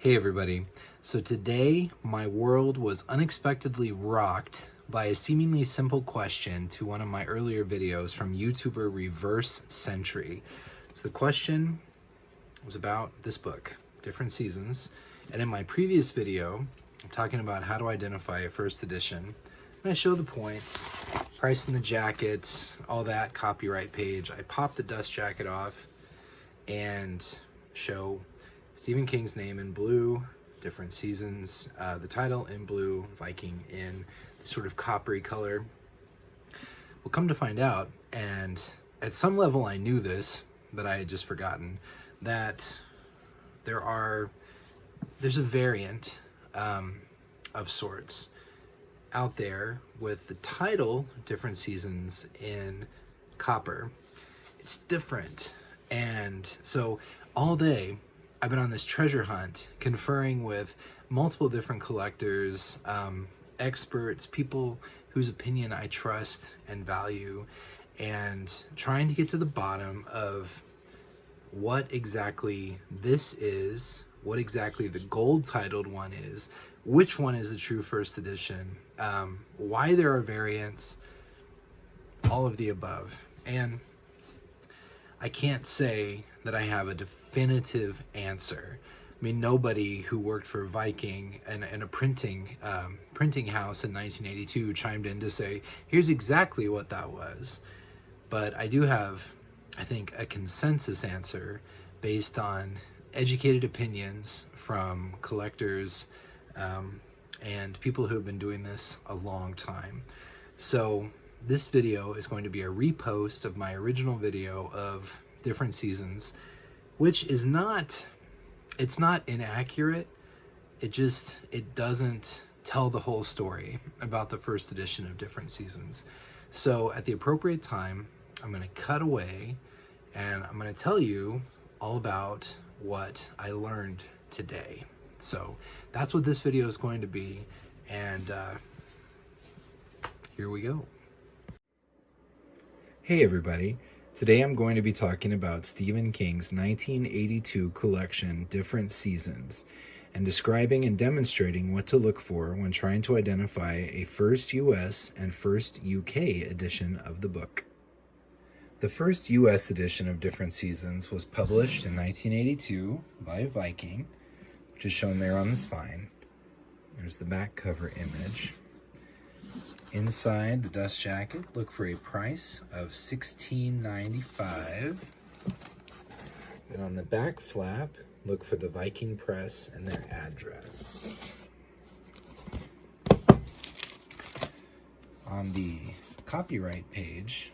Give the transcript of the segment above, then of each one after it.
Hey everybody. So today my world was unexpectedly rocked by a seemingly simple question to one of my earlier videos from YouTuber Reverse Century. So the question was about this book, Different Seasons. And in my previous video, I'm talking about how to identify a first edition. And I show the points, price in the jacket, all that, copyright page. I pop the dust jacket off and show Stephen King's name in blue, Different Seasons, the title in blue, Viking in sort of coppery color. We'll come to find out, and at some level I knew this, but I had just forgotten, that there's a variant of sorts out there with the title Different Seasons in copper. It's different. And so all day I've been on this treasure hunt, conferring with multiple different collectors, experts, people whose opinion I trust and value, and trying to get to the bottom of what exactly this is, what exactly the gold titled one is, which one is the true first edition, why there are variants, all of the above. And I can't say that I have a definitive answer. I mean, nobody who worked for Viking and a printing house in 1982 chimed in to say, here's exactly what that was. But I do have, I think, a consensus answer based on educated opinions from collectors and people who have been doing this a long time. So this video is going to be a repost of my original video of Different Seasons, which is it's not inaccurate. It doesn't tell the whole story about the first edition of Different Seasons. So at the appropriate time, I'm going to cut away and I'm going to tell you all about what I learned today. So that's what this video is going to be, and here we go. Hey everybody, today I'm going to be talking about Stephen King's 1982 collection, Different Seasons, and describing and demonstrating what to look for when trying to identify a first US and first UK edition of the book. The first US edition of Different Seasons was published in 1982 by Viking, which is shown there on the spine. There's the back cover image. Inside the dust jacket, look for a price of $16.95. And on the back flap, look for the Viking Press and their address. On the copyright page,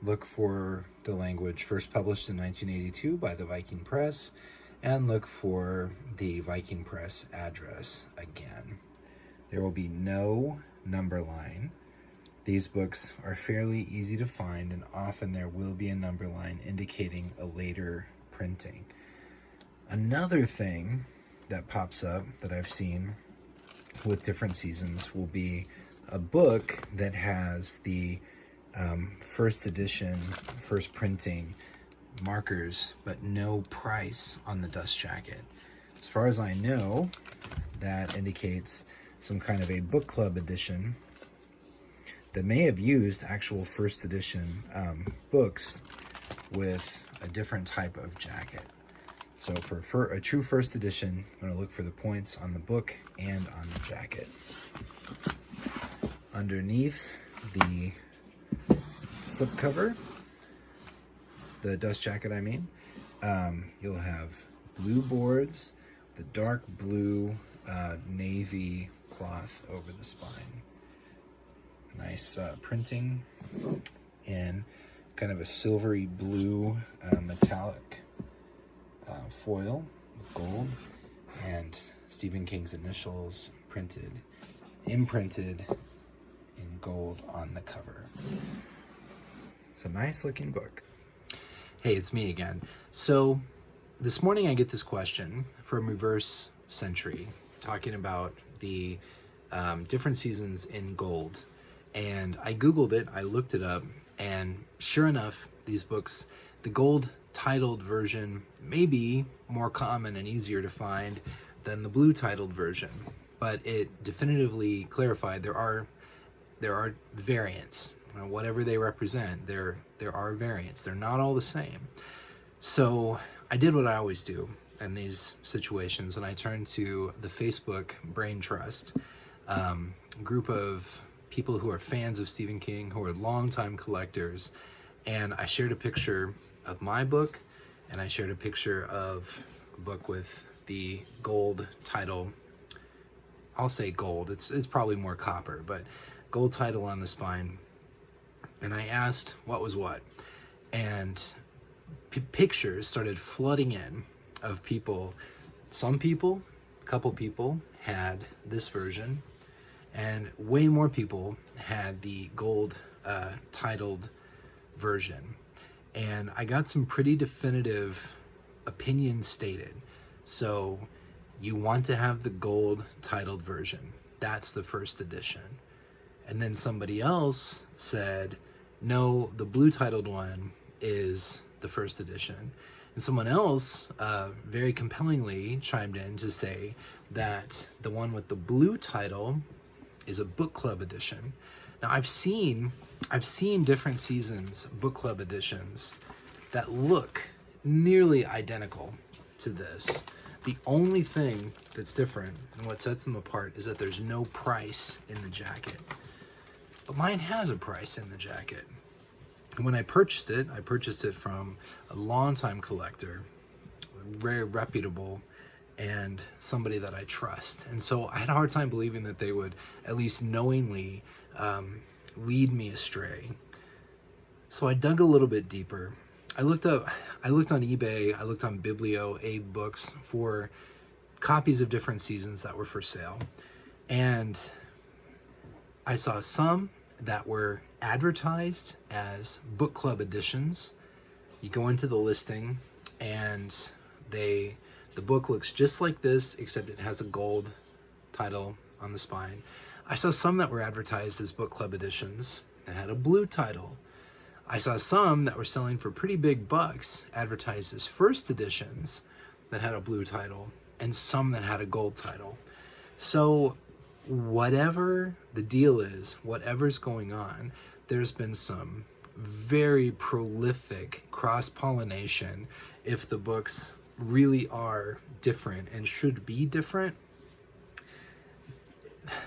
look for the language first published in 1982 by the Viking Press, and look for the Viking Press address again. There will be no number line. These books are fairly easy to find, and often there will be a number line indicating a later printing. Another thing that pops up that I've seen with Different Seasons will be a book that has the first edition, first printing markers, but no price on the dust jacket. As far as I know, that indicates some kind of a book club edition that may have used actual first edition books with a different type of jacket. So for a true first edition, I'm going to look for the points on the book and on the jacket. Underneath the slipcover, the dust jacket I mean, you'll have blue boards, the dark blue navy cloth over the spine. Nice printing in kind of a silvery blue metallic foil with gold, and Stephen King's initials imprinted in gold on the cover. It's a nice looking book. Hey, it's me again. So this morning I get this question from Reverse Century talking about the Different Seasons in gold. And I Googled it, I looked it up, and sure enough, these books, the gold titled version may be more common and easier to find than the blue titled version, but it definitively clarified there are variants. Whatever they represent, there are variants. They're not all the same. So I did what I always do in these situations, and I turned to the Facebook Brain Trust, group of people who are fans of Stephen King, who are longtime collectors, and I shared a picture of my book, and I shared a picture of a book with the gold title. I'll say gold. It's probably more copper, but gold title on the spine. And I asked what was what, and pictures started flooding in of people. Some people, a couple people, had this version, and way more people had the gold titled version. And I got some pretty definitive opinions stated. So you want to have the gold titled version. That's the first edition. And then somebody else said, no, the blue titled one is the first edition. And someone else very compellingly chimed in to say that the one with the blue title is a book club edition. Now I've seen different seasons book club editions that look nearly identical to this. The only thing that's different and what sets them apart is that there's no price in the jacket. But mine has a price in the jacket. And when I purchased it from a longtime collector, very reputable, and somebody that I trust. And so I had a hard time believing that they would at least knowingly lead me astray. So I dug a little bit deeper. I looked on eBay, I looked on Biblio, Abe Books for copies of different seasons that were for sale. And I saw some that were advertised as book club editions. You go into the listing and the book looks just like this, except it has a gold title on the spine. I saw some that were advertised as book club editions that had a blue title. I saw some that were selling for pretty big bucks, advertised as first editions that had a blue title, and some that had a gold title. So whatever the deal is, whatever's going on, there's been some very prolific cross-pollination if the books really are different and should be different.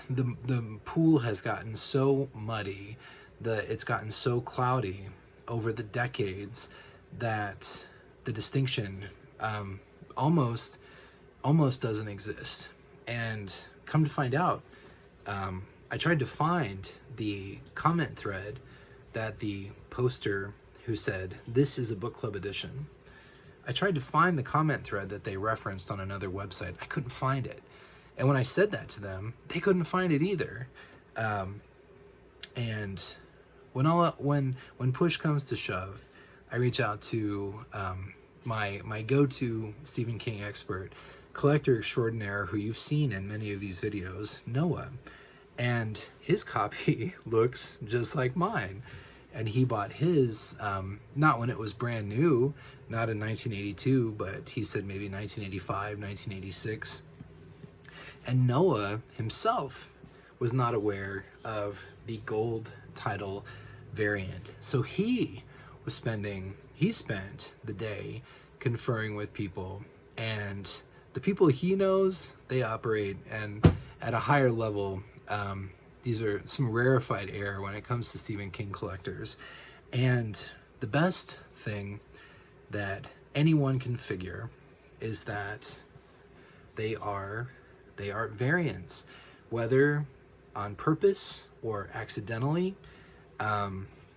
The pool has gotten so muddy, it's gotten so cloudy over the decades that the distinction almost doesn't exist. And come to find out, I tried to find the comment thread that the poster who said, "This is a book club edition." I tried to find the comment thread that they referenced on another website. I couldn't find it. And when I said that to them, they couldn't find it either. And when push comes to shove, I reach out to my go-to Stephen King expert, collector extraordinaire, who you've seen in many of these videos, Noah. And his copy looks just like mine. And he bought his, not when it was brand new, not in 1982, but he said maybe 1985, 1986. And Noah himself was not aware of the gold title variant. So he spent the day conferring with people, and the people he knows, they operate and at a higher level. These are some rarefied air when it comes to Stephen King collectors. And the best thing that anyone can figure is that they are variants, whether on purpose or accidentally.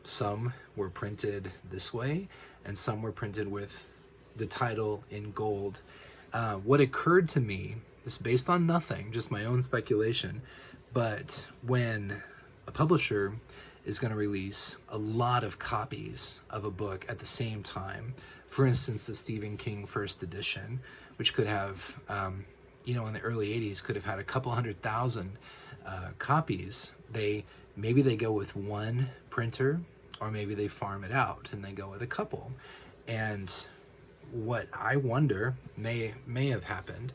Some were printed this way, and some were printed with the title in gold. What occurred to me, this is based on nothing, just my own speculation, but when a publisher is going to release a lot of copies of a book at the same time, for instance, the Stephen King first edition, which could have, in the early 80s, could have had a couple 100,000 copies, maybe they go with one printer, or maybe they farm it out and they go with a couple. And what I wonder may have happened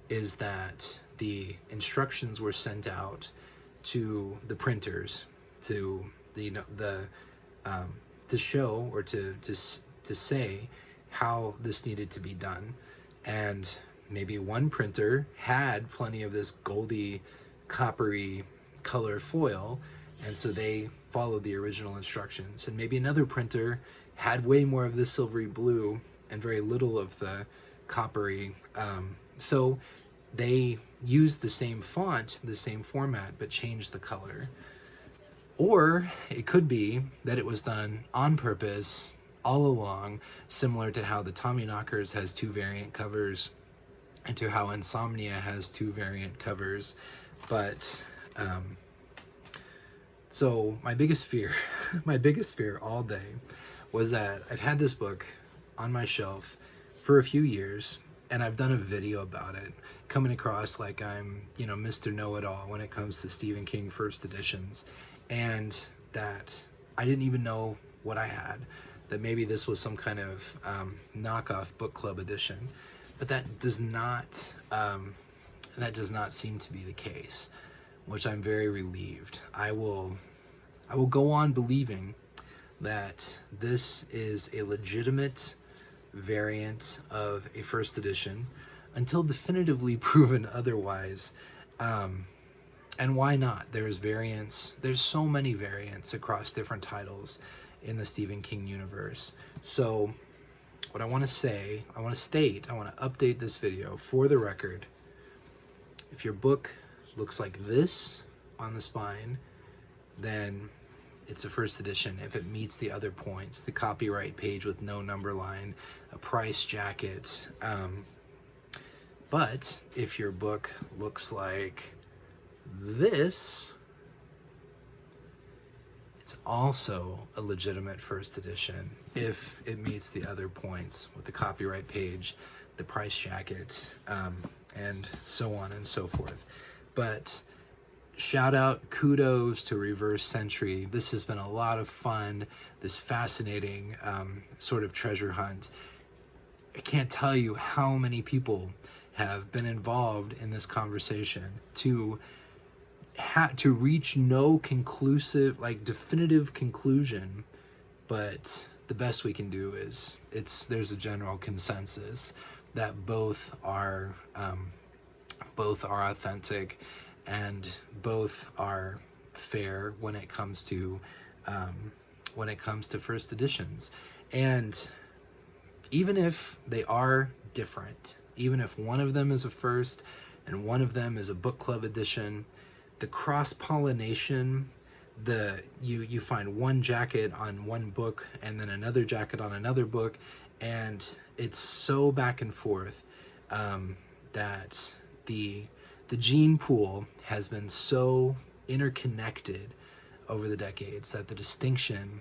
is that the instructions were sent out to the printers to to show or to say how this needed to be done, and maybe one printer had plenty of this goldy, coppery color foil, and so they followed the original instructions, and maybe another printer had way more of the silvery blue and very little of the coppery, so they used the same font, the same format, but changed the color. Or it could be that it was done on purpose all along, similar to how the Tommyknockers has 2 variant covers and to how Insomnia has 2 variant covers. But so my biggest fear all day was that I've had this book on my shelf for a few years, and I've done a video about it, coming across like I'm, Mr. Know-It-All when it comes to Stephen King first editions, and that I didn't even know what I had, that maybe this was some kind of knockoff book club edition, but that does not seem to be the case, which I'm very relieved. I will go on believing that this is a legitimate variant of a first edition until definitively proven otherwise. And why not? There's variants. There's so many variants across different titles in the Stephen King universe. So what I want to say, I want to update this video for the record. If your book looks like this on the spine, then it's a first edition if it meets the other points: the copyright page with no number line, a price jacket. But if your book looks like this, it's also a legitimate first edition if it meets the other points with the copyright page, the price jacket, and so on and so forth. But shout out, kudos to Reverse Century. This has been a lot of fun, this fascinating sort of treasure hunt. I can't tell you how many people have been involved in this conversation to reach no conclusive, definitive conclusion, but the best we can do is there's a general consensus that both are authentic and both are fair when it comes to first editions. And even if they are different, even if one of them is a first and one of them is a book club edition, the cross-pollination, you find one jacket on one book and then another jacket on another book, and it's so back and forth that the gene pool has been so interconnected over the decades that the distinction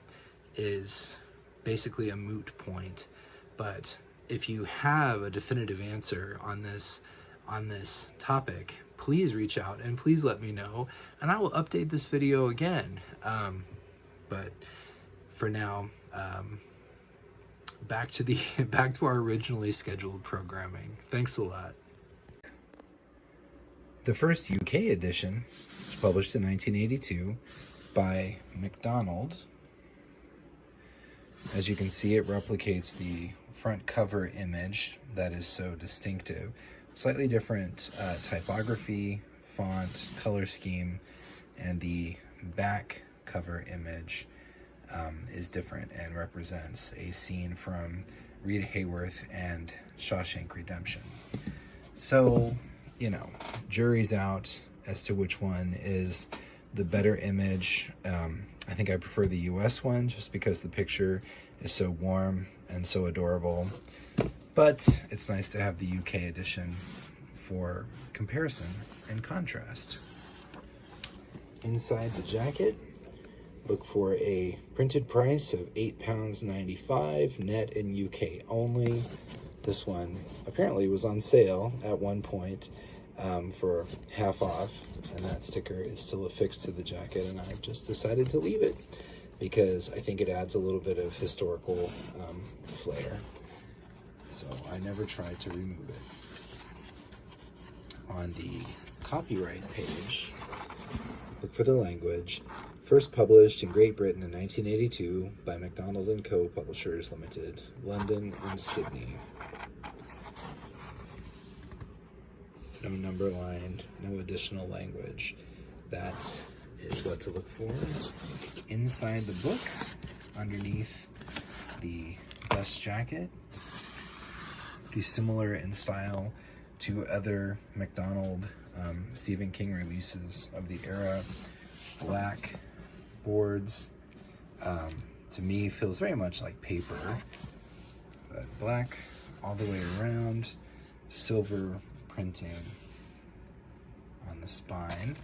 is basically a moot point. But if you have a definitive answer on this topic, please reach out and please let me know, and I will update this video again. But for now, back to our originally scheduled programming. Thanks a lot. The first UK edition was published in 1982 by MacDonald. As you can see, it replicates the front cover image that is so distinctive. Slightly different typography, font, color scheme, and the back cover image is different and represents a scene from Rita Hayworth and Shawshank Redemption. So, jury's out as to which one is the better image. I think I prefer the US one just because the picture is so warm and so adorable. But it's nice to have the UK edition for comparison and contrast. Inside the jacket, look for a printed price of £8.95, net in UK only. This one apparently was on sale at one point for half off, and that sticker is still affixed to the jacket, and I've just decided to leave it because I think it adds a little bit of historical flair. so I never tried to remove it. On the copyright page, look for the language. First published in Great Britain in 1982 by MacDonald & Co. Publishers Limited, London and Sydney. No number line, no additional language. That is what to look for inside the book, underneath the dust jacket. Be similar in style to other MacDonald Stephen King releases of the era. Black boards, to me feels very much like paper, but black all the way around, silver printing on the spine.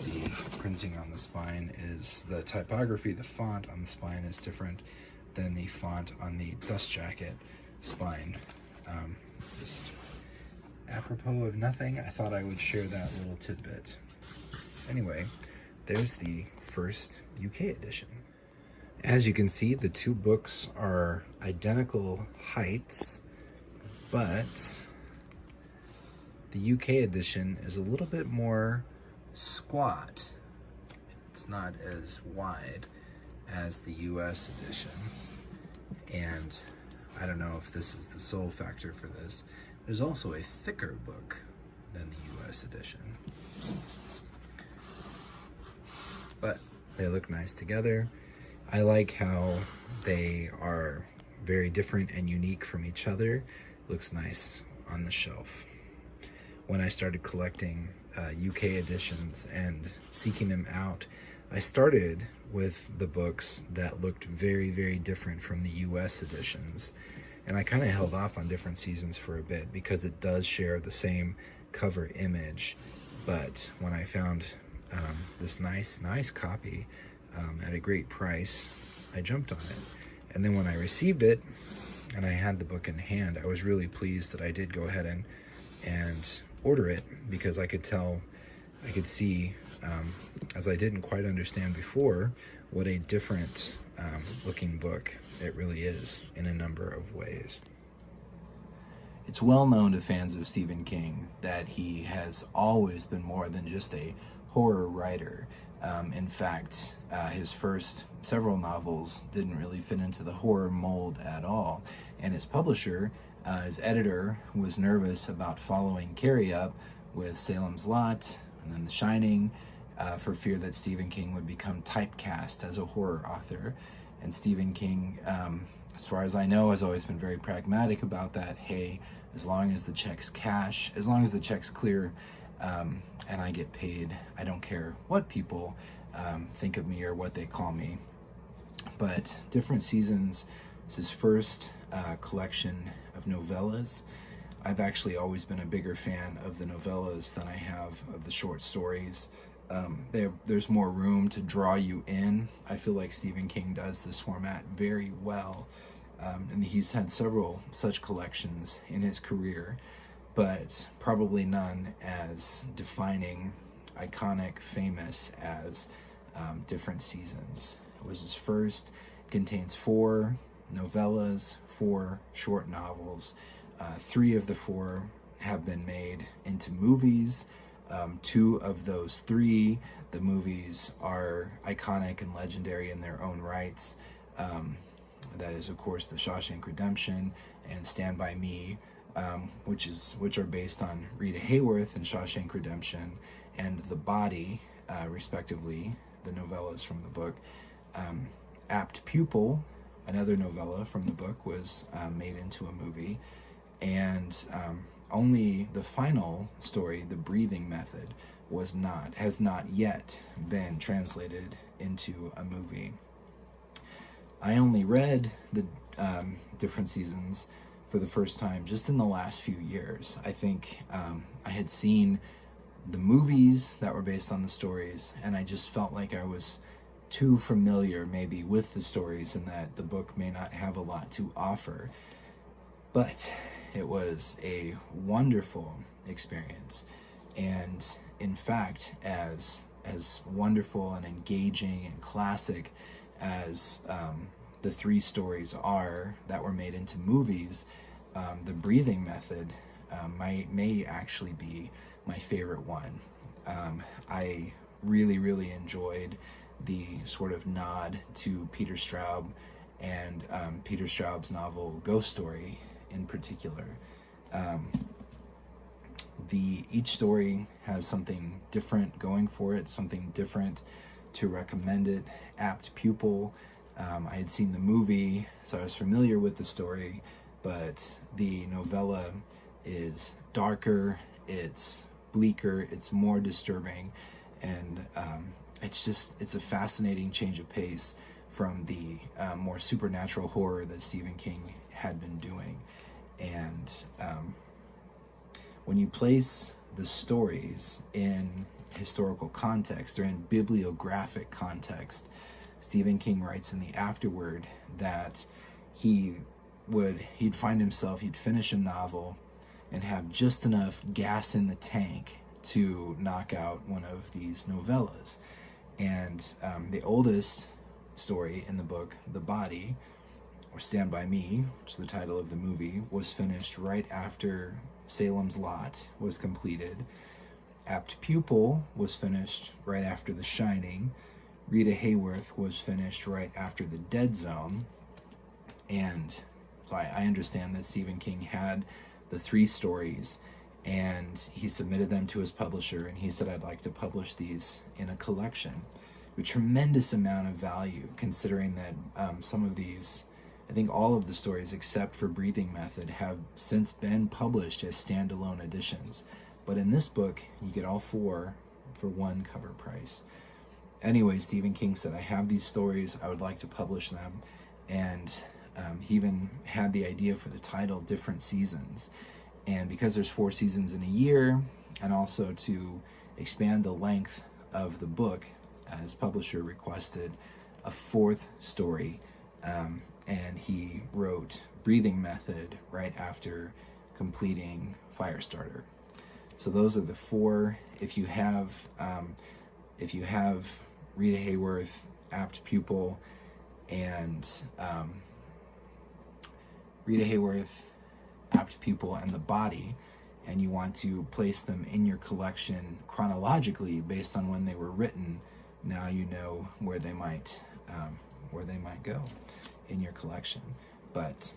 The printing on the spine is the typography, the font on the spine is different than the font on the dust jacket spine. Just apropos of nothing, I thought I would share that little tidbit. Anyway, there's the first UK edition. As you can see, the two books are identical heights, but the UK edition is a little bit more squat. It's not as wide as the US edition. And I don't know if this is the sole factor for this. There's also a thicker book than the US edition. But they look nice together. I like how they are very different and unique from each other. Looks nice on the shelf. When I started collecting UK editions and seeking them out, I started with the books that looked very, very different from the US editions. And I kind of held off on Different Seasons for a bit because it does share the same cover image. But when I found this nice copy at a great price, I jumped on it. And then when I received it and I had the book in hand, I was really pleased that I did go ahead and order it, because I could see, as I didn't quite understand before, what a different looking book it really is in a number of ways. It's well known to fans of Stephen King that he has always been more than just a horror writer. In fact, his first several novels didn't really fit into the horror mold at all. And his publisher, his editor, was nervous about following Carrie up with Salem's Lot and then The Shining, for fear that Stephen King would become typecast as a horror author. And Stephen King, as far as I know, has always been very pragmatic about that. Hey, as long as the checks cash, as long as the checks clear, and I get paid, I don't care what people think of me or what they call me. But Different Seasons is his first collection of novellas. I've actually always been a bigger fan of the novellas than I have of the short stories. There's more room to draw you in. I feel like Stephen King does this format very well. And he's had several such collections in his career, but probably none as defining, iconic, famous as Different Seasons. It was his first. It contains 4 novellas, 4 short novels. 3 of the 4 have been made into movies. 2 of those 3, the movies are iconic and legendary in their own rights. That is, of course, The Shawshank Redemption and Stand By Me, which are based on Rita Hayworth in Shawshank Redemption and The Body, respectively, the novellas from the book. Apt Pupil, another novella from the book, was made into a movie. And only the final story, The Breathing Method, has not yet been translated into a movie. I only read the Different Seasons for the first time just in the last few years. I think I had seen the movies that were based on the stories, and I just felt like I was too familiar maybe with the stories and that the book may not have a lot to offer. But it was a wonderful experience, and in fact, as wonderful and engaging and classic as the 3 stories are that were made into movies, the breathing method may actually be my favorite one. I really enjoyed the sort of nod to Peter Straub and Peter Straub's novel Ghost Story in particular. Each story has something different going for it, something different to recommend it. Apt Pupil, I had seen the movie, so I was familiar with the story, but the novella is darker, it's bleaker, it's more disturbing, and it's a fascinating change of pace from the more supernatural horror that Stephen King had been doing. And when you place the stories in historical context or in bibliographic context, Stephen King writes in the afterword that he'd find himself, he'd finish a novel and have just enough gas in the tank to knock out one of these novellas. And the oldest story in the book, The Body, or Stand By Me, which is the title of the movie, was finished right after Salem's Lot was completed. Apt Pupil was finished right after The Shining. Rita Hayworth was finished right after The Dead Zone. And so I understand that Stephen King had the 3 stories, and he submitted them to his publisher, and he said, I'd like to publish these in a collection. A tremendous amount of value, considering that some of these, I think all of the stories except for Breathing Method, have since been published as standalone editions. But in this book, you get all 4 for one cover price. Anyway, Stephen King said, I have these stories, I would like to publish them. And he even had the idea for the title, Different Seasons. And because there's 4 seasons in a year, and also to expand the length of the book, his publisher requested a 4th story. And he wrote Breathing Method right after completing Firestarter. So those are the 4. If you have Rita Hayworth, Apt Pupil, and The Body, and you want to place them in your collection chronologically based on when they were written, now you know where they might go in your collection. But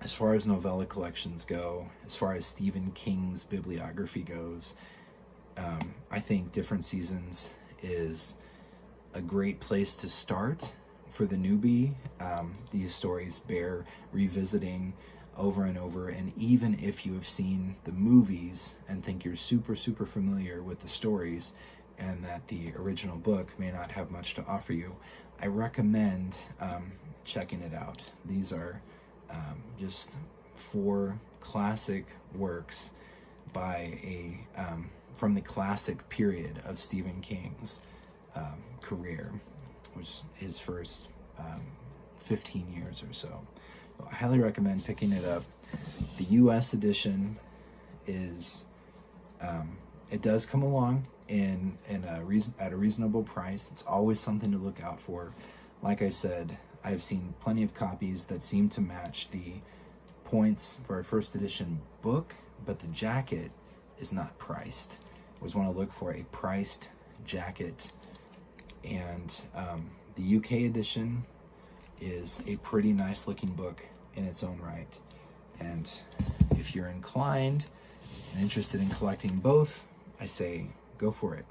as far as novella collections go, as far as Stephen King's bibliography goes, I think Different Seasons is a great place to start for the newbie. These stories bear revisiting over and over, and even if you have seen the movies and think you're super familiar with the stories and that the original book may not have much to offer you, I recommend checking it out. These are just 4 classic works by from the classic period of Stephen King's career, which is his first 15 years or so. I highly recommend picking it up. The U.S. edition is, it does come along at a reasonable price. It's always something to look out for. Like I said, I've seen plenty of copies that seem to match the points for a first edition book, but the jacket is not priced. I always want to look for a priced jacket. And the UK edition is a pretty nice looking book in its own right. And if you're inclined and interested in collecting both, I say go for it,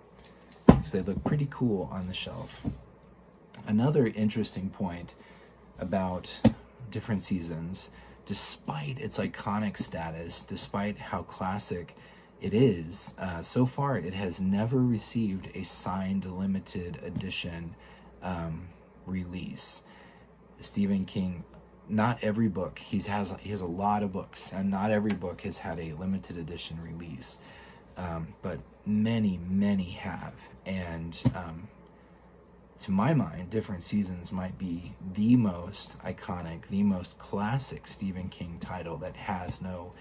because they look pretty cool on the shelf. Another interesting point about Different Seasons, despite its iconic status, despite how classic it is, so far it has never received a signed limited edition release. Stephen King, not every book, he has a lot of books, and not every book has had a limited edition release, but many have. And to my mind, Different Seasons might be the most iconic, the most classic Stephen King title that has no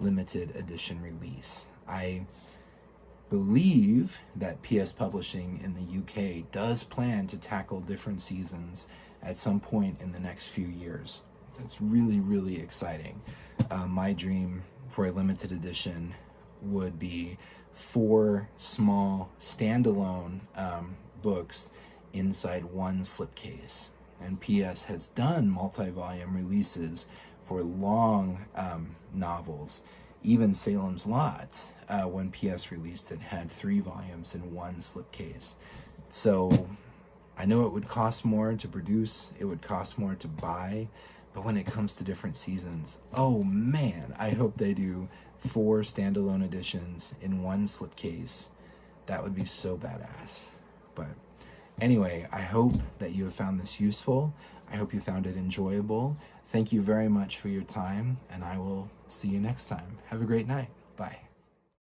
limited edition release. I believe that PS Publishing in the UK does plan to tackle Different Seasons at some point in the next few years. That's really, really exciting. My dream for a limited edition would be 4 small standalone books inside one slipcase. And PS has done multi-volume releases for long novels. Even Salem's Lot, when PS released it, had 3 volumes in one slipcase. So I know it would cost more to produce, it would cost more to buy, but when it comes to different seasons, oh man, I hope they do 4 standalone editions in one slipcase. That would be so badass. But anyway, I hope that you have found this useful. I hope you found it enjoyable. Thank you very much for your time, and I will see you next time. Have a great night. Bye.